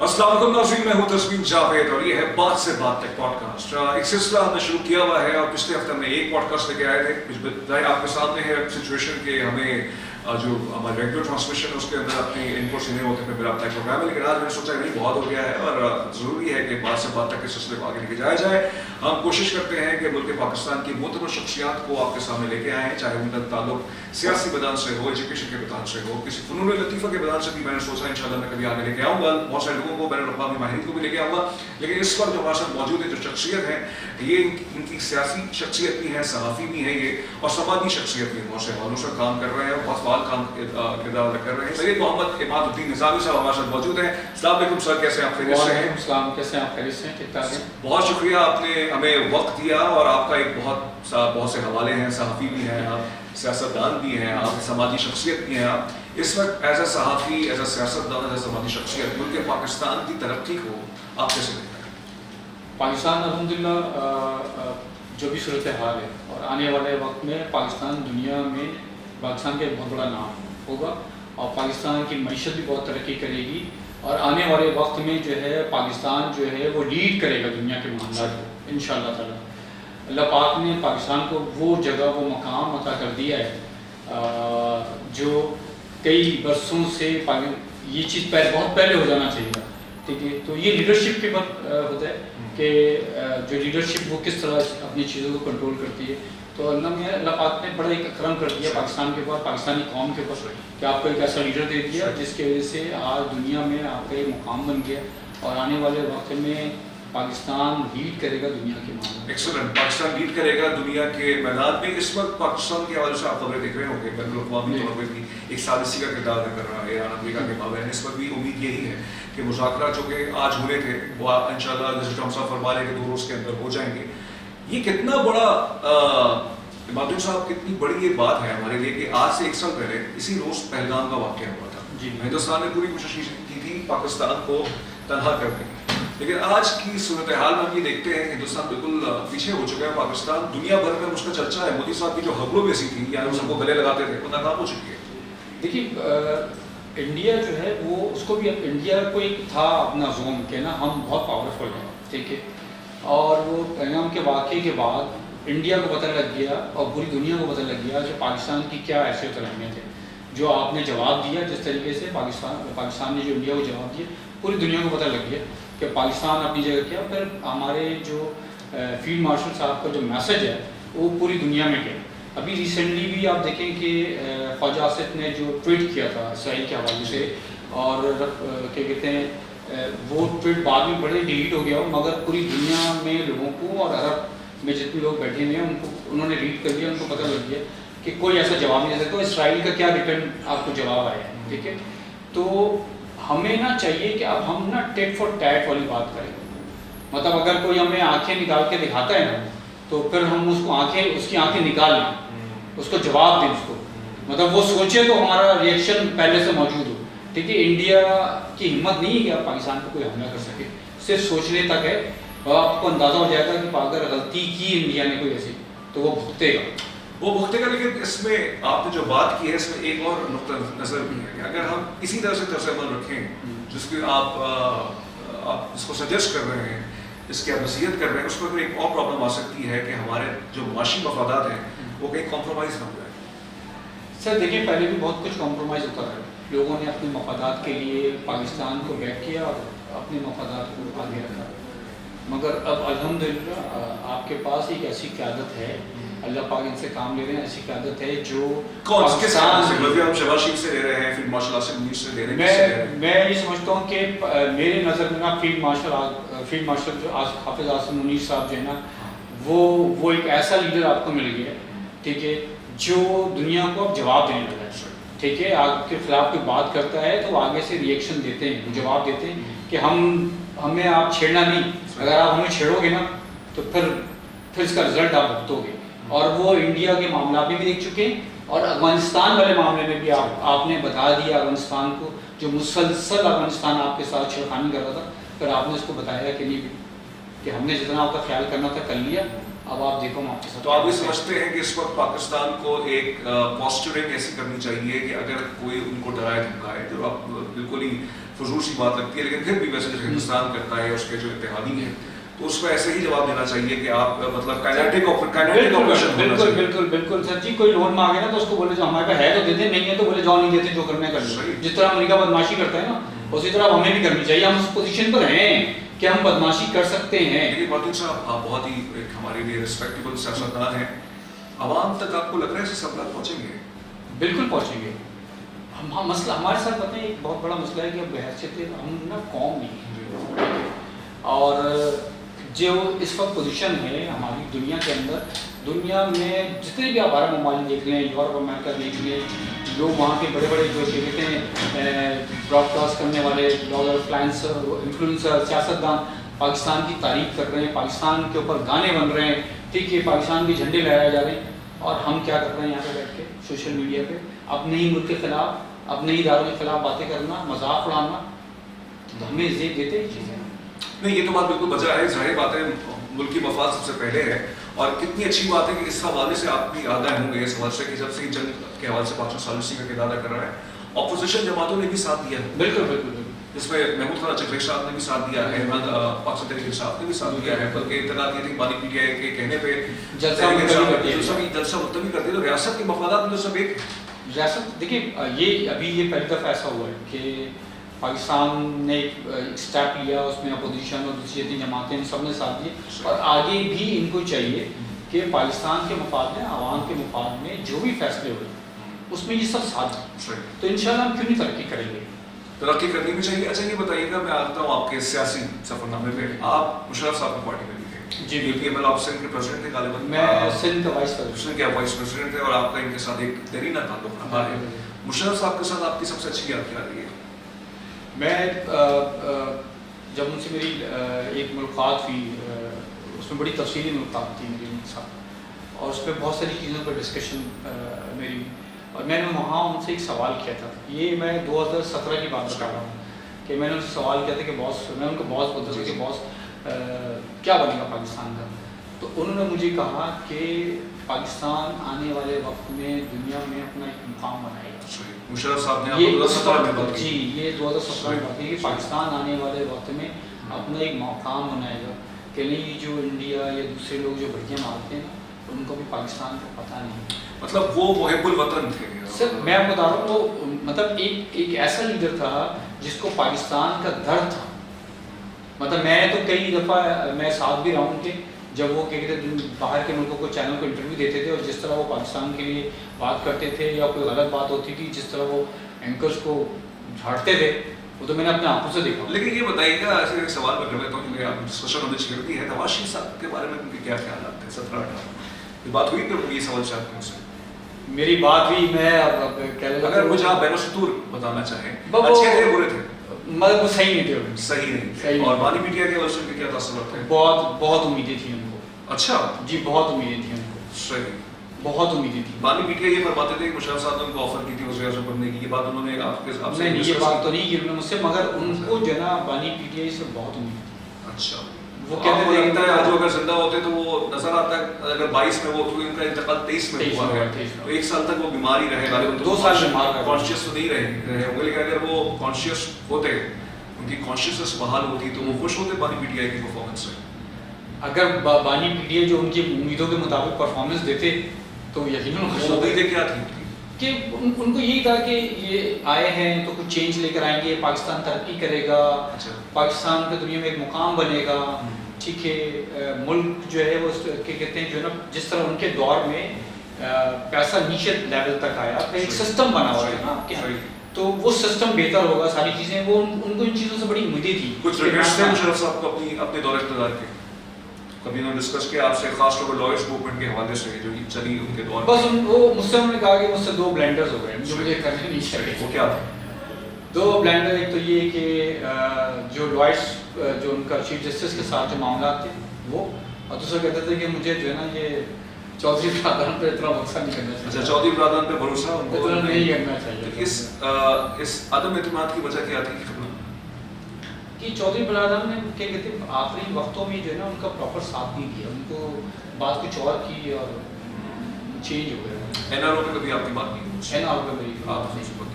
अस्सलाम वालेकुम नाज़रीन, मैं हूं तस्मीम जावेद और ये है बात से बात तक पॉडकास्ट। एक सिलसिला हमने शुरू किया हुआ है और पिछले हफ्ते हमने एक पॉडकास्ट लेके आए थे। आपके सामने है सिचुएशन के हमें जो हमारे रेगुलर ट्रांसमिशन है उसके अंदर अपने इनपुट्स नहीं होते, फिर अपना प्रोग्राम है। लेकिन आज मैंने सोचा नहीं, बहुत हो गया है और ज़रूरी है कि बात से बात तक के सिलसिले को आगे लेके जाया जाए। हम कोशिश करते हैं कि मुल्क पाकिस्तान की मोतबर शख्सियात को आपके सामने लेके आएँ, चाहे उनका ताल्लुक सियासी मैदान से हो, एजुकेशन के मैदान से हो, किसी फ़नून लतीफ़ा के मैदान से भी। मैंने सोचा इंशाल्लाह मैं कभी आगे लेके आऊँगा, बहुत सारे लोगों को, बैनुल अक़वामी माहिरीन को भी लेके आऊँगा। लेकिन इस वक्त जो हमारे साथ मौजूद है, जो शख्सियत है, ये इनकी सियासी शख्सियत भी है, सहाफ़ी भी है ये, और समाजी शख्सियत भी बहुत से हवालों से काम कर रहे हैं, बहुत फाल काम किरदार अदा कर रहे हैं। सैयद मोहम्मद इमादुद्दीन निज़ामी साहब हमारे साथ मौजूद हैं। अस्सलाम वालेकुम सर, कैसे हैं आप? खैरियत से हैं? अस्सलाम, कैसे हैं आप? खैरियत से हैं? ठीक ठाक हैं। बहुत शुक्रिया, आपने हमें वक्त दिया और आपका एक बहुत से हवाले हैं, सहाफ़ी भी हैं आप, सियासतदान भी हैं आप, समाजी शख्सियत भी हैं आप। इस वक्त एज ए सहाफ़ी, एज ए सियासतदान, एज ए समाजी शख्सियत मुल्क पाकिस्तान की तरक्की को आप कैसे देखते हैं? पाकिस्तान अल्हम्दुलिल्लाह जो भी सूरत हाल है और आने वाले वक्त में पाकिस्तान दुनिया में पाकिस्तान का बहुत बड़ा नाम होगा और पाकिस्तान की मईशत भी बहुत तरक्की करेगी और आने वाले वक्त में जो है पाकिस्तान जो है वो लीड करेगा दुनिया के मामलों को इंशाअल्लाह ताला। अल्लाह पाक ने पाकिस्तान को वो जगह, वो मकाम अता कर दिया है जो कई बरसों से ये चीज़ बहुत पहले हो जाना चाहिए था। ठीक है, तो ये लीडरशिप के ऊपर होता है कि जो लीडरशिप वो किस तरह अपनी चीज़ों को कंट्रोल करती है। तो अल्लाह पाक ने बड़ा एक अकरम कर दिया पाकिस्तान के ऊपर, पाकिस्तानी कौम के ऊपर, कि आपको एक ऐसा लीडर दे दिया जिसकी वजह से आज दुनिया में आपका एक मुकाम बन गया और आने वाले वक्त में पाकिस्तान लीड करेगा दुनिया के मामले। एक्सीलेंट, पाकिस्तान लीड करेगा दुनिया के मैदान में। इस वक्त पाकिस्तान के हवाले से आप खबरें देख रहे होंगे, बैनुल अक़वामी तौर पर भी एक साजिशी का किरदार अदा कर रहा है ईरान अमेरिका के मामले में। इस वक्त भी उम्मीद यही है कि मुज़ाकरा जो कि आज हुए थे वो इंशाअल्लाह जैसे हम सब फरमा रहे हैं कि 2 रोज़ के अंदर हो जाएंगे। ये कितना बड़ा इमादुद्दीन साहब, कितनी बड़ी ये बात है हमारे लिए कि आज से 1 साल पहले इसी रोज़ पहलगाम का वाक़या हुआ था। हिंदुस्तान ने पूरी कोशिश की थी पाकिस्तान को तनहा करने की, लेकिन आज की सूरत हाल में हम ये देखते हैं हिंदुस्तान बिल्कुल पीछे हो चुका है। पाकिस्तान दुनिया भर में उसका चर्चा है। मोदी साहब की जो हबड़ों बेसी थी, यानी वो सबको गले लगाते थे, वो नाकाम हो चुकी है। देखिए, इंडिया जो है वो उसको भी, इंडिया को एक था अपना जोन के ना, हम बहुत पावरफुल हैं, ठीक है। और वो पहलगाम के वाक़े के बाद इंडिया को पता लग गया और पूरी दुनिया को पता लग गया कि पाकिस्तान की क्या हैसियत और अहमियत है। जो आपने जवाब दिया जिस तरीके से पाकिस्तान ने जो इंडिया को जवाब दिया, पूरी दुनिया को पता लग गया कि पाकिस्तान अपनी जगह क्या। फिर हमारे जो फील्ड मार्शल साहब का जो मैसेज है वो पूरी दुनिया में गया। अभी रिसेंटली भी आप देखें कि ख्वाजा आसिफ ने जो ट्वीट किया था इसराइल के हवाले से, और क्या कहते हैं वो ट्वीट बाद में बड़े डिलीट हो गया, मगर पूरी दुनिया में लोगों को और अरब में जितने लोग बैठे हुए हैं उन्होंने रीड कर लिया, उनको पता लग गया कि कोई ऐसा जवाब नहीं दे सकता। तो इसराइल का क्या रिटर्न आपको जवाब आया है, ठीक है। तो हमें ना चाहिए कि अब हम ना टेट फॉर टैट वाली बात करें। मतलब अगर कोई हमें आंखें निकाल के दिखाता है ना, तो फिर हम उसकी आंखें निकाल लें, उसको जवाब दें उसको। मतलब वो सोचे तो हमारा रिएक्शन पहले से मौजूद हो, ठीक है। इंडिया की हिम्मत नहीं है कि आप पाकिस्तान पर कोई हमला कर सके, सिर्फ सोचने तक है। और आपको अंदाज़ा हो जाएगा कि अगर गलती की इंडिया ने कोई ऐसी, तो वो भुगतेगा। लेकिन इसमें आपने जो बात की है इसमें एक और नुक्ता नज़र भी है कि अगर हम इसी तरह से तर्ज़-ए-अमल रखें जिसकी आप इसको सजेस्ट कर रहे हैं, इसकी आप नसीहत कर रहे हैं, उसमें एक और प्रॉब्लम आ सकती है कि हमारे जो माशी मफादात हैं वो कहीं कॉम्प्रोमाइज़ ना हो जाए। सर देखिए, पहले भी बहुत कुछ कॉम्प्रोमाइज़ होता है। लोगों ने अपने मफादात के लिए पाकिस्तान को बैक किया और अपने मफादात को आगे रखा, मगर अब अल्हम्दुलिल्लाह आपके पास एक ऐसी क़यादत है, अल्लाह पाक इनसे काम ले रहे हैं, ऐसी क़यादत है जो शहबाज से ले रहे हैं, फील्ड मार्शल आसिफ मुनीर से ले रहे हैं। मैं ये समझता हूँ कि मेरे नज़र में ना फील्ड मार्शल जो हाफिज़ आसिफ मुनीर साहब जो है ना, वो एक ऐसा लीडर आपको मिल गया, ठीक है, जो दुनिया को अब जवाब देने लगा है, ठीक है। आपके खिलाफ कोई बात करता है तो आगे से रिएक्शन देते हैं, जवाब देते हैं कि हमें आप छेड़ना नहीं, अगर आप हमें छेड़ोगे ना तो फिर इसका रिजल्ट आप भुगतोगे। और वो इंडिया के मामला में भी देख चुके हैं और अफगानिस्तान वाले मामले में भी आपने बता दिया अफगानिस्तान को, जो मुसलसल अफगानिस्तान आपके साथ छेड़खानी कर रहा था, फिर आपने उसको बताया कि नहीं, कि हमने जितना आपका ख्याल करना था कर लिया अब आप देखो मैं आपके साथ। तो आप ये समझते हैं कि इस वक्त पाकिस्तान को एक पॉस्चरिंग ऐसी करनी चाहिए कि अगर कोई उनको डराए धमकाए, जो आप बिल्कुल ही फजूल सी बात लगती है, लेकिन फिर भी वैसे जो हिंदुस्तान करता है उसके जो इत्तेहादी हैं, तो उसको ऐसे ही जवाब देना चाहिए कि आप मतलब काइनेटिक ऑपरेशन। बिल्कुल सर जी, कोई लोन मांगे ना तो उसको बोले जो हमारे पास है तो दे दे, नहीं है तो बोले जाओ नहीं देते जो करना कर लो। जिस तरह अमेरिका बदमाशी करता है ना, उसी तरह हमें भी करनी चाहिए। हम उस पोजीशन पर हैं कि हम बदमाशी कर सकते हैं। लेकिन मातूम साहब, आप बहुत ही एक हमारे लिए रिस्पेक्टेबल सियासतदान हैं, आवाम तक आपको लग रहा है सब बात पहुँचेंगे? बिल्कुल पहुँचेंगे। हम मसला हमारे साथ पता है एक बहुत बड़ा मसला है कि अब बहैसियत हम ना कौम नहीं है, और जो इस वक्त पोजीशन है हमारी दुनिया के अंदर, दुनिया में जितने भी आप अरब ममालिक देख लें, यूरोप अमेरिका देख लें, लोग वहाँ के बड़े बड़े जो कहते हैं ब्रॉडकास्ट करने वाले ब्लॉगर, इन्फ्लुएंसर, सियासतदान पाकिस्तान की तारीफ कर रहे हैं, पाकिस्तान के ऊपर गाने बन रहे हैं, ठीक है, पाकिस्तान के झंडे लहराए जा रहे हैं, और हम क्या कर रहे हैं यहाँ पे बैठ के सोशल मीडिया पे अपने ही मुल्क के खिलाफ, अपने ही इदारों के खिलाफ बातें करना, मजाक उड़ाना। तो हमें जेब देते हैं चीज़ें? नहीं, ये तो बात बिल्कुल बजा है, जाहिर बात है मुल्क की मफाद सबसे पहले है, और कितनी अच्छी बात है कि इस हवाले से आप भी आगाह होंगे इस हवाले से कि जब से जंग के हवाले से पाकिस्तान सालिसी का किरदार कर रहा है, ऑपोजिशन जमातों ने भी साथ दिया है। बिल्कुल बिल्कुल। इसमें महमूद खान चकरेश साहब ने भी साथ दिया है, पाकिस्तान तहरीक साहब ने भी साथ दिया है, बल्कि इतना ये थी बानी पीटीआई के कहने पे जलसा मुलतवी कर दिया। तो रियासत के मफादात में तो सब एक रियासत, देखिए ये अभी ये पहली दफ़ा ऐसा हुआ है कि पाकिस्तान ने एक स्टेप लिया, उसमें अपोजिशन और दूसरी तीन जमातें सब ने साथ दिए, और आगे भी इनको चाहिए कि पाकिस्तान के मफाद में, आवाम के मफाद में जो भी फैसले हुए उसमें ये सब साथ दें। तो इंशाल्लाह हम क्यों नहीं तरक्की करेंगे, तरक्की करनी भी चाहिए। अच्छा ये बताइएगा, मैं आता हूँ आपके सियासी सफरनामे पे, आप मुशर्रफ साहब की पार्टी में भी थे जी, यूपीएमएल, आप सिंध के प्रेसिडेंट थे गालिबन, मैं सिंध का वाइस प्रेसिडेंट थे, और आपका इनके साथ एक देरीना ताल्लुक रहा है। मुशर्रफ साहब के साथ आपकी सबसे अच्छी याद क्या रही है? मैं जब उनसे मेरी एक मुलाकात हुई, उसमें बड़ी तफसीली मुलाकात थी मेरी उनके साथ, और उस पर बहुत सारी चीज़ों पर डिस्कशन मेरी, और मैंने वहाँ उनसे एक सवाल किया था। ये मैं 2017 की बात बता रहा हूँ कि मैंने उनसे सवाल किया था कि बॉस, मैं उनको बॉस बोलता था कि बॉस क्या बनेगा पाकिस्तान का। तो उन्होंने मुझे कहा कि पाकिस्तान आने वाले वक्त में दुनिया में अपना एक मुकाम बनाएगा। मुशर्रफ साहब ने ये 2017 में बात की। जी, ये 2017 में बात की कि पाकिस्तान आने वाले वक्त में अपना एक मुकाम बनाएगा, कि नहीं जो इंडिया या दूसरे लोग जो भड़कियाँ मारते हैं उनको भी पाकिस्तान का पता नहीं। मतलब वो मुहिब्बुल वतन थे सर, मैं आपको बता रहा हूँ, वो मतलब एक ऐसा लीडर था जिसको पाकिस्तान का दर्द था। मतलब मैं तो कई दफ़ा मैं साथ भी रहा हूँ उनके, जब वो क्या कहते हैं बाहर के मुल्कों को चैनल को इंटरव्यू देते थे, और जिस तरह वो पाकिस्तान के लिए बात करते थे या कोई गलत बात होती थी, जिस तरह वो एंकर्स को झाड़ते थे, वो तो मैंने अपने आंखों से देखा। लेकिन ये बताइएगा, ऐसे एक सवाल मैं कर लेता हूँ, क्योंकि डिस्कशन होनी चाहिए है, नवाज शरीफ साहब के बारे में उनके क्या ख्याल थे? 17-18 बात हुई तो ये सवाल चाहते हैं मेरी बात हुई, मैं अब कह रहा, अगर मुझे आप बैनुसतूर बताना चाहें, अच्छे थे बुरे थे? मतलब वो सही नहीं थे, सही नहीं। और बानी पीटीआई के वर्षन के क्या तासुरात थे? बहुत उम्मीदें थी उनको। अच्छा जी, बहुत उम्मीदें थी उनको। सही, बहुत उम्मीदें थी। बानी पीटीआई ये फरमाते थे कि मुशर्रफ साहब ने उनको ऑफर की थी वज़ीर आज़म बनने की, ये बात उन्होंने आपसे नहीं, ये बात तो नहीं की उन्होंने मुझसे, मगर उनको जो ना बानी पीटीआई से बहुत उम्मीद थी। अच्छा, वो कहते लगता है आज अगर जिंदा होते तो वो नजर आता है, अगर 22 में वो, क्योंकि उनका इंतकाल 23 में हुआ है, तो 1 साल तक वो बीमार ही रहे, 2 साल बीमार रहे, कॉन्शियस तो नहीं रहे होंगे, लेकिन अगर वो कॉन्शियस होते, उनकी कॉन्शियसनेस बहाल होती, तो वो खुश होते बानी पीटीआई की परफॉर्मेंस से। अगर बानी पीटीआई जो उनकी उम्मीदों के मुताबिक परफॉर्मेंस देते तो यकीनन खुश होते। उम्मीदें क्या थी कि उनको यही था कि ये आए हैं तो कुछ चेंज लेकर आएंगे, पाकिस्तान तरक्की करेगा, पाकिस्तान के दुनिया में एक मुकाम बनेगा, ठीक है, मुल्क जो है वो क्या कहते हैं जो ना, जिस तरह उनके दौर में पैसा नीचे लेवल तक आया, फिर एक सिस्टम बना हुआ है ना क्या, तो वो सिस्टम बेहतर होगा, सारी चीज़ें, वो उनको इन चीज़ों से बड़ी उम्मीदें थी। कुछ रिग्रेट्स थे मुशर्रफ साहब को अपने दौर इक़्तिदार के? कभी उन्होंने डिस्कस किया आपसे, खास तौर पर लॉयर्स मूवमेंट के हवाले से जो चली उनके दौर? बस वो मुझसे उन्होंने कहा कि मुझसे 2 ब्लेंडर्स हो गए जो मुझे करने नहीं चाहिए। वो क्या था? 2 ब्लेंडर, एक तो ये कि जो लॉयर्स जो उनका चीफ जस्टिस के साथ जो मामला थे वो, और दूसरा कहते थे कि मुझे जो है ना ये चौधरी बिरादरान पे इतना भरोसा नहीं करना चाहिए। अच्छा, चौधरी बिरादरान पे भरोसा इतना नहीं करना चाहिए। इस अदम एतमाद की वजह क्या थी? کہ چودھری برادران نے کیا کہتے ہیں آخری وقتوں میں جو ہے نا ان کا پراپر ساتھ نہیں دیا, ان کو بات کچھ اور کی اور چینج ہو گیا. این آر او پہ کبھی آپ کی بات نہیں ہوئی؟ این آر او پہ میری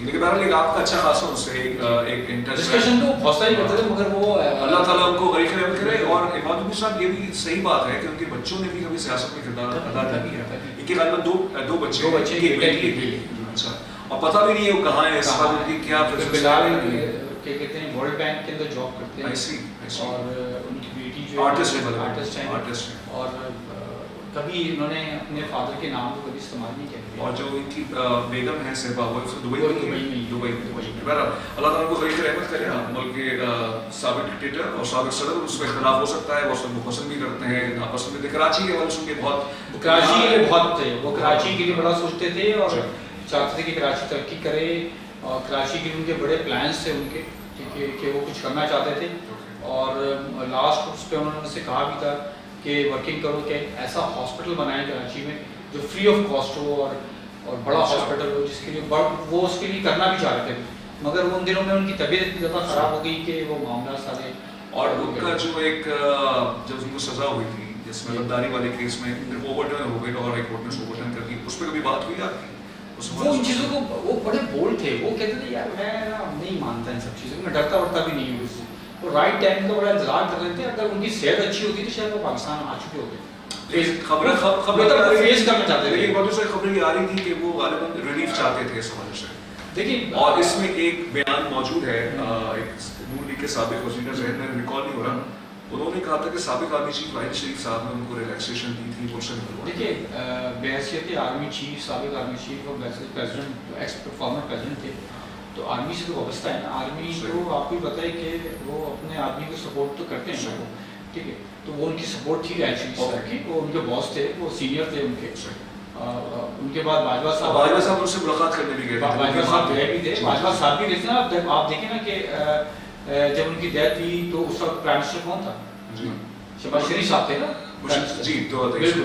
لیکن بہرحال آپ کا اچھا خاصا اس سے ایک ڈسکشن تو بہت ساری کرتے تھے, مگر وہ اللہ تعالیٰ ان کو غریق رحمت کرے. اور امام الدین صاحب یہ بھی صحیح بات ہے کہ ان کے بچوں نے بھی کبھی سیاست میں کردار ادا نہیں کیا. ان کے غالباً دو بچے اچھا, اور پتہ بھی نہیں ہے وہ کہاں ہے اس وقت, ان کی کیا کیا کہتے ہیں ورلڈ بینک کے اندر جاب کرتے ہیں, اور ان کی بیٹی جو آرٹسٹ ہے اور کبھی انہوں نے اپنے فادر کے نام کو کبھی استعمال نہیں کیا. اور جو ان کی بیگم ہے صحبا وہ دبئی میں. اللہ تعالیٰ کو غریق رحمت کرے. ملک کے سابق ڈکٹیٹر اور سابق صدر, اس میں اختلاف ہو سکتا ہے, وہ سب کو پسند بھی کرتے ہیں ناپسند بھی. کراچی کے والے کے بہت کراچی کے بہت تھے, وہ کراچی کے لیے بڑا سوچتے تھے اور چاہتے تھے کہ کراچی ترقی کرے, اور کراچی کے ان کے بڑے پلانس تھے ان کے کہ وہ کچھ کرنا چاہتے تھے. اور لاسٹ اس پہ انہوں نے سے کہا بھی تھا کہ ورکنگ کرو کہ ایسا ہاسپٹل بنائیں کراچی میں جو فری آف کاسٹ ہو اور بڑا ہاسپٹل ہو, جس کے لیے وہ اس کے لیے کرنا بھی چاہ رہے تھے, مگر ان دنوں میں ان کی طبیعت اتنی زیادہ خراب ہو گئی کہ وہ معاملہ سارے. اور ان کا جو ایک جب ان کو سزا ہوئی تھی جس میں غداری والے کیس میں اوور ٹرن ہو گئی اور ہائی کورٹ نے اوور ٹرن کر دی, اس پہ کبھی بات ہوئی آپ کی؟ وہ ان چیزوں کو وہ بڑے بولڈ تھے, وہ کہتے تھے یار میں نہیں مانتا ان سب چیزوں کو, میں ڈرتا ورتا بھی نہیں ہوں اس سے. وہ رائٹ ٹائم کا بڑا انتظار کر رہے تھے, اگر ان کی صحت اچھی ہوتی تو شاید وہ پاکستان آ چکے ہوتے. خبریں فیس کرنا چاہتے تھے, لیکن بہت ساری خبریں یہ آ رہی تھی کہ وہ غالباً ریلیف چاہتے تھے اس حوالے سے. دیکھیں اور اس میں ایک بیان موجود ہے ایک نون لیگ کے سابق وزیر ذہن میں ریکال نہیں ہو رہا, انہوں نے کہا تھا کہ سابق آرمی چیف واحد شریف صاحب نے ان کو ریلیکسیشن دی تھی وہ سے نکلوا. دیکھیے بحیثیت آرمی چیف, سابق آرمی چیف اور پریزیڈنٹ, ایکس فارمر پریزیڈنٹ تھے, تو آرمی سے تو وابستہ ہے نا. آرمی تو آپ کو بتائے کہ وہ اپنے آدمی کو سپورٹ تو کرتے ہیں, ٹھیک ہے, تو وہ ان کی سپورٹ تھی واحد شریف صاحب کی, وہ ان کے باس تھے, وہ سینئر تھے ان کے. ان کے بعد باجوہ صاحب ان سے ملاقات کرنے بھی گئے, باجوہ صاحب گئے بھی تھے, باجوہ صاحب بھی رہتے ہیں. آپ دیکھیں نا کہ جب ان کی ڈیتھ ہوئی تو اس وقت پرائم منسٹر کون تھا؟ شہباز شریف صاحب تھے نا. جی بالکل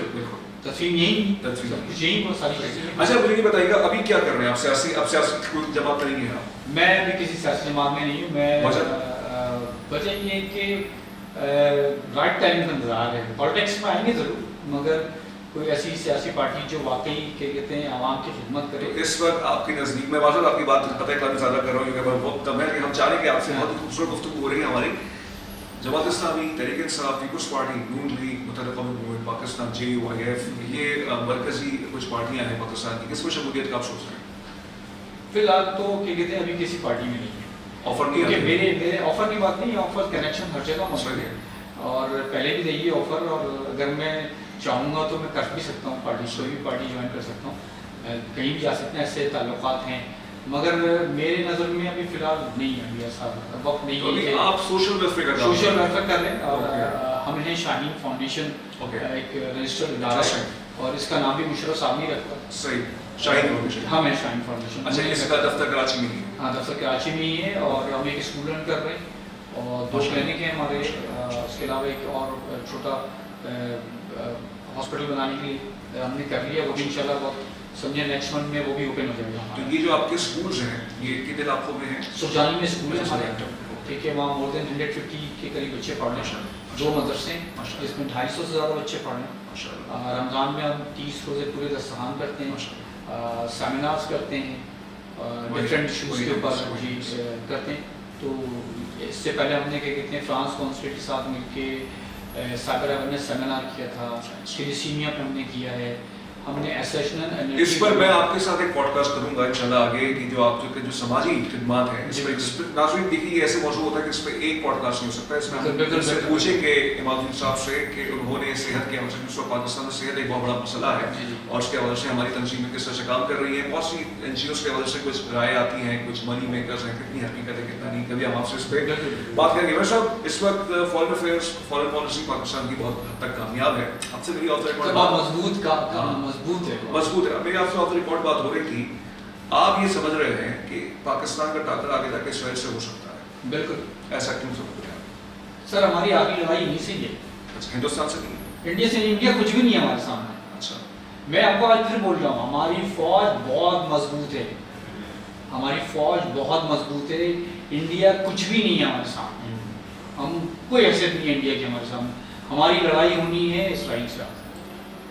تدفین یہی بہت ساری چیزیں. اچھا مجھے یہ بتائیے گا ابھی کیا کر رہے ہیں آپ؟ سیاسی کوئی جماعت نہیں ہے آپ؟ میں ابھی کسی سیاسی جماعت میں نہیں ہوں. میں وجہ یہ ہے کہ رائٹ ٹائم کا انتظار ہے. پالیٹکس میں آئیں گے ضرور, مگر کوئی ایسی سیاسی پارٹی جو واقعی کیا کہتے ہیں عوام کی خدمت کرے. اس وقت آپ کے نزدیک میں واضح آپ کی بات پتہ ہے کافی زیادہ کر رہا ہوں کیونکہ بہت کم ہے کہ ہم چاہ رہے ہیں کہ آپ سے بہت خوبصورت گفتگو ہو رہی ہے ہماری. جماعت اسلامی, تحریک انصاف, پیپلز پارٹی, نون لیگ, متحدہ قومی جمہوریہ پاکستان, جے یو آئی ایف, یہ مرکزی کچھ پارٹیاں ہیں پاکستان کی, کس کو شمولیت کا آپ سوچ رہے ہیں؟ فی الحال تو کیا کہتے ہیں ابھی کسی پارٹی میں نہیں ہے. آفر نہیں ہے؟ میرے آفر کی بات نہیں, آفر کنیکشن ہر جگہ موجود ہے, اور پہلے بھی رہی ہے آفر, اور اگر میں چاہوں گا تو میں کر بھی سکتا ہوں پارٹی, کوئی بھی پارٹی جوائن کر سکتا ہوں, کہیں بھی جا سکتے ہیں, ایسے تعلقات ہیں, مگر میرے نظر میں ابھی فی الحال نہیں ہے, ابھی ایسا وقت نہیں ہے. آپ سوشل ویلفیئر کر رہے ہیں, اور ہم نے شاہین فاؤنڈیشن ایک رجسٹرڈ ادارہ ہے, اور اس کا نام بھی مشرف صاحب نہیں رکھتا. صحیح, شاہین فاؤنڈیشن. ہم ہیں شاہین فاؤنڈیشن. اچھا, اس کا دفتر کراچی میں ہی ہے؟ ہاں, دفتر کراچی میں ہی ہے, اور ہم ایک اسکول رن کر رہے ہیں, اور 2 کلینک ہیں ہمارے, اس کے علاوہ ایک اور چھوٹا ہاسپٹل بنانے کے لیے ہم نے کر لیا, وہ بھی انشاءاللہ بہت سمجھے نیکسٹ منتھ میں وہ بھی اوپن ہو جائے گا. تو یہ جو آپ کے سکولز ہیں یہ کتنے علاقوں میں ہیں؟ سرجانی میں سکول ہے ہمارے, ٹھیک ہے, وہاں مور دین 150 کے قریب بچے پڑھ رہے ہیں, 2 مدرسے ہیں جس میں 250 سے زیادہ بچے پڑھ رہے ہیں. رمضان میں ہم 30 روزے پورے دسترخوان کرتے ہیں, سیمینارز کرتے ہیں ڈفرینٹ ایشوز کے اوپر جی کرتے ہیں. تو اس سے پہلے ہم نے کیا کہتے ہیں فرانس کونسلیٹ کے ساتھ مل کے سائبر اویئرنیس سیمینار کیا تھا, تھیلیسیمیا پہ ہم نے کیا ہے, ہم نے اس پر میں آپ کے ساتھ ایک پوڈ کاسٹ کروں گا انشاءاللہ آگے کہ جو آپ جو سماجی خدمات ہیں اس پہ ناظرین دیکھیے ایسے موضوع ہوتا ہے کہ اس پہ ایک پوڈ کاسٹ نہیں ہو سکتا. اس میں ہم سے پوچھیں گے امام الدین صاحب سے کہ انہوں نے صحت کے حوالے سے پاکستان میں صحت ایک بہت بڑا مسئلہ ہے اور اس کے حوالے سے ہماری تنظیمیں کس طرح سے کام کر رہی ہیں. بہت سی این جی اوز کے حوالے سے کچھ رائے آتی ہیں, کچھ منی میکرز ہیں, کتنی حقیقت ہے کتنا نہیں, کبھی ہم آپ سے اس پہ بات کریں گے. صاحب اس وقت foreign affairs, foreign policy Pakistan کی بہت حد تک کامیاب ہے. آپ سے میری آف مضبوط ہے. میری آپ سے آف ریکارڈ بات ہو رہی تھی, آپ یہ سمجھ رہے ہیں کہ پاکستان کا ٹاکر آگے تک اس وجہ سے ہو سکتا ہے؟ بالکل. ایسا کیوں سمجھ رہے ہیں سر؟ ہماری آگے لڑائی انہیں سے ہی ہے. اچھا, ہندوستان سے نہیں؟ انڈیا سے نہیں, انڈیا کچھ بھی نہیں ہے ہمارے سامنے. اچھا, میں آپ کو آج پھر بول رہا ہوں, ہماری فوج بہت مضبوط ہے, ہماری فوج بہت مضبوط ہے, انڈیا کچھ بھی نہیں ہے ہمارے سامنے. ہم کوئی حیثیت نہیں ہے انڈیا کی ہمارے سامنے. ہماری لڑائی ہونی ہے اسرائیل سے,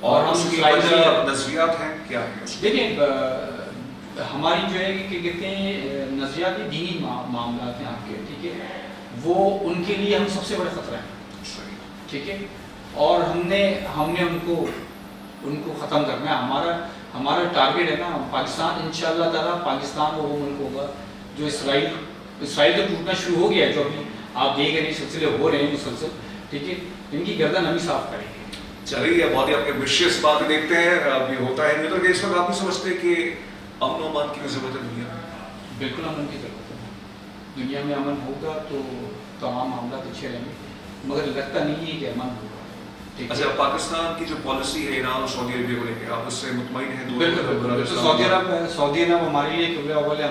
اور ہم اس کی اسرائیل سے وجہ نظریات ہیں کیا ہے؟ دیکھیں ہماری جو ہے کہ کہتے ہیں نظریاتی دینی معاملات ہیں آپ کے, ٹھیک ہے, وہ ان کے لیے ہم سب سے بڑے خطرہ ہیں, ٹھیک ہے, اور ہم نے ان کو ختم کرنا ہے. ہمارا ٹارگیٹ ہے نا پاکستان, انشاءاللہ تعالیٰ پاکستان وہ ملک ہوگا جو اسرائیل تو ٹوٹنا شروع ہو گیا ہے, جو ابھی آپ دیکھ رہے ہیں سلسلے ہو رہے ہیں مسلسل, ٹھیک ہے, ان کی گردن ہم ہی صاف کریں گے. چلیے بہت ہی آپ کے وشیس باتیں دیکھتے ہیں, اب یہ ہوتا ہے نہیں تو کہ اس وقت آپ بھی سمجھتے ہیں کہ امن و امان کی ضرورت ہے دنیا میں؟ بالکل امن کی ضرورت ہے. دنیا میں امن ہوگا تو تمام معاملات اچھے رہیں گے, مگر لگتا نہیں ہے کہ امن ہوگا. اچھا, پاکستان کی جو پالیسی ہے ایران اور سعودی عربیہ کو لے کے آپ اس سے مطمئن ہیں؟ بالکل. سعودی عرب ہمارے لیے قبلہ اول ہے,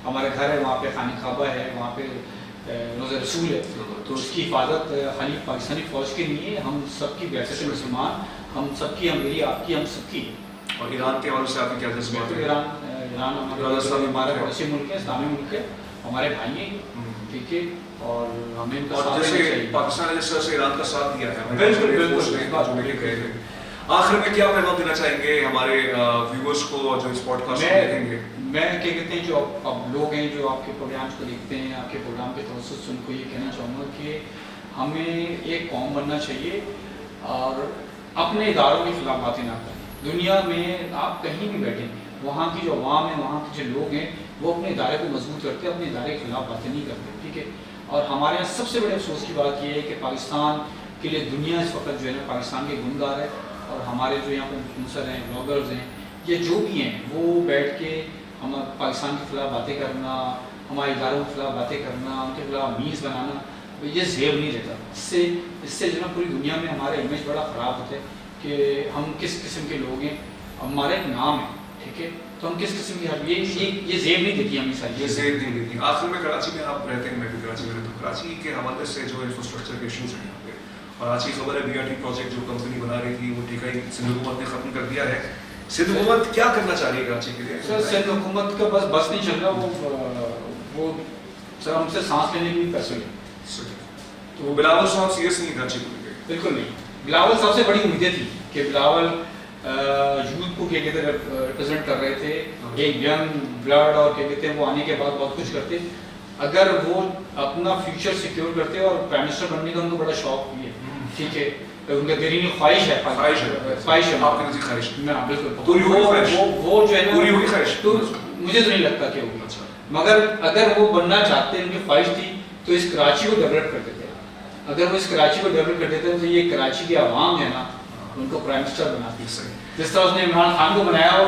ہمارے گھر ہے, وہاں پہ خانہ کعبہ ہے, وہاں پہ روضہ رسول ہے, تو اس کی حفاظت خالی پاکستانی فوج کی نہیں ہے, ہم سب کی بعثت مسلمان, ہم سب کی, میری آپ کی, ہم سب کی. اور ایران کے حوالے سے آپ کی کیا جذبات ہیں؟ ایران ہمارا پڑوسی ملک ہے, اسلامی ملک ہے, ہمارے بھائی ہیں, ٹھیک ہے, اور ہمیں ان کا ساتھ دینا چاہیے. پاکستان نے جس طرح سے ایران کا ساتھ دیا ہے, بالکل. آخر میں کیا پیغام دینا چاہیں گے ہمارے ویورز کو جو اس پوڈ کاسٹ کو دیکھیں گے؟ میں کیا کہتے ہیں جو اب لوگ ہیں جو آپ کے پروگرامس کو دیکھتے ہیں, آپ کے پروگرام کے توسط سے ان کو یہ کہنا چاہوں گا کہ ہمیں ایک قوم بننا چاہیے اور اپنے اداروں کے خلاف باتیں نہ کریں. دنیا میں آپ کہیں بھی بیٹھیں, وہاں کی جو عوام ہے, وہاں کے جو لوگ ہیں, وہ اپنے ادارے کو مضبوط کرتے ہیں, اپنے ادارے کے خلاف باتیں نہیں کرتے, ٹھیک ہے. اور ہمارے یہاں سب سے بڑے افسوس کی بات یہ ہے کہ پاکستان کے لیے دنیا اس وقت جو ہے نا پاکستان کے گنگار ہے, اور ہمارے جو یہاں پہ انفلوئنسر ہیں, بلاگرز ہیں, یہ جو بھی ہیں, وہ بیٹھ کے ہم پاکستان کے خلاف باتیں کرنا, ہمارے اداروں کے خلاف باتیں کرنا, ان کے خلاف میز بنانا, یہ زیب نہیں رہتا. اس سے جو نا پوری دنیا میں ہمارا امیج بڑا خراب ہوتا ہے کہ ہم کس قسم کے لوگ ہیں, ہمارا ایک نام ہے, ٹھیک ہے, تو ہم کس قسم کی, یہ زیب نہیں دیتی ہمیں ساری, یہ زیب نہیں دیتی. آخر میں کراچی میں آپ رہتے ہیں, میں بھی کراچی میں رہتا ہوں, کراچی کے حوالے سے جو انفراسٹرکچر کے ایشوز ہیں یہاں پہ, اور آج کی خبر ہے بی آر ٹی پروجیکٹ جو کمپنی بنا رہی تھی وہ ٹھیکہ سندھ حکومت نے ختم کر دیا ہے. سندھ حکومت کیا کرنا چاہ رہی ہے کراچی کے لیے؟ سر سندھ حکومت کا بس نہیں چل رہا, وہ سر ہم سے سانس لینے کے لیے پیسے لیں. تو بلاول صاحب سیریس نہیں کراچی کو لے کے؟ بالکل نہیں. بلاول صاحب سے بڑی امیدیں تھی کہ بلاول یوتھ کو کیا کہتے ہیں ریپرزینٹ کر رہے تھے, ایک ینگ بلڈ, اور کیا کہتے ہیں وہ آنے کے بعد بہت کچھ کرتے. اگر وہ اپنا فیوچر سیکیور کرتے, اور پرائم منسٹر بننے کا ان کو بڑا شوق بھی ہے, ٹھیک ہے, ان کا دینی خواہش ہے, آپ کی خواہش بالکل, وہ جو ہے نا تو مجھے تو نہیں لگتا کہ ہوگی, مگر اگر وہ بننا چاہتے ہیں, ان کی خواہش تھی, تو اس کراچی کو ڈیولپ کر دیتے. اگر وہ اس کراچی کو ڈیولپ کر دیتے ہیں تو یہ کراچی کی عوام ہے نا ان کو پرائم منسٹر بناتی ہے, جس طرح اس نے عمران خان کو بنایا اور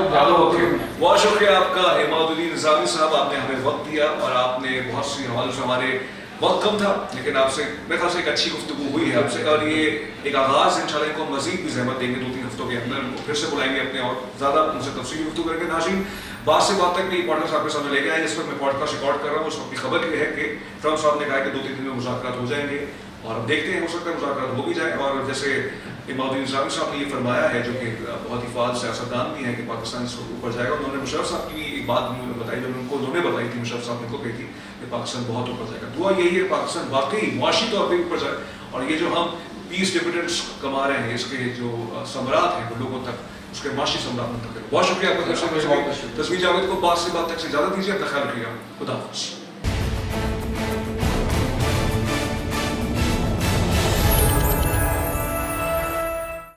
بہت شکریہ آپ کا عماد الدین نظامی صاحب, آپ نے ہمیں وقت دیا, اور آپ نے بہت سی حوالوں سے, ہمارے وقت کم تھا لیکن آپ سے میرے خیال سے ایک اچھی گفتگو ہوئی ہے آپ سے, اور یہ ایک آغاز انشاءاللہ ان کو مزید بھی زحمت دیں گے 2-3 ہفتوں کے اندر, ان کو پھر سے بلائیں گے اپنے اور زیادہ ان سے تفصیلی گفتگو کریں گے. ناظرین, بات سے بات تک نہیں پوڈ کاسٹ آپ کے سامنے لے کے آئے, جس وقت میں پوڈ کاسٹ ریکارڈ کر رہا ہوں اس وقت کی خبر یہ ہے کہ ٹرمپ صاحب نے کہا کہ 2-3 دن میں مذاکرات ہو جائیں گے, اور ہم دیکھتے ہیں ہو سکتا ہے مذاکرات ہو بھی جائیں. اور جیسے عماد الدین نظامی صاحب نے یہ فرمایا ہے, جو کہ بہت ہی فعال سیاستدان بھی ہیں, کہ پاکستان اس وقت اوپر جائے گا. انہوں نے مشرف صاحب کی ایک بات بتائی, جب انہوں نے بتائی تھی, مشرف صاحب نے کو کہی تھی کہ پاکستان بہت اوپر جائے گا. دعا یہی ہے پاکستان واقعی معاشی طور پہ اوپر جائے, اور یہ جو ہم پیس ڈویڈنڈس کما رہے ہیں, اس کے جو ثمرات ہیں وہ لوگوں تک, اس کے معاشی ثمرات منتقل. بہت شکریہ آپ کا. تصویر جاوید کو بات سے بات تک سے اجازت دیجیے, اپنا خیال رکھیے گا. خدا حافظ.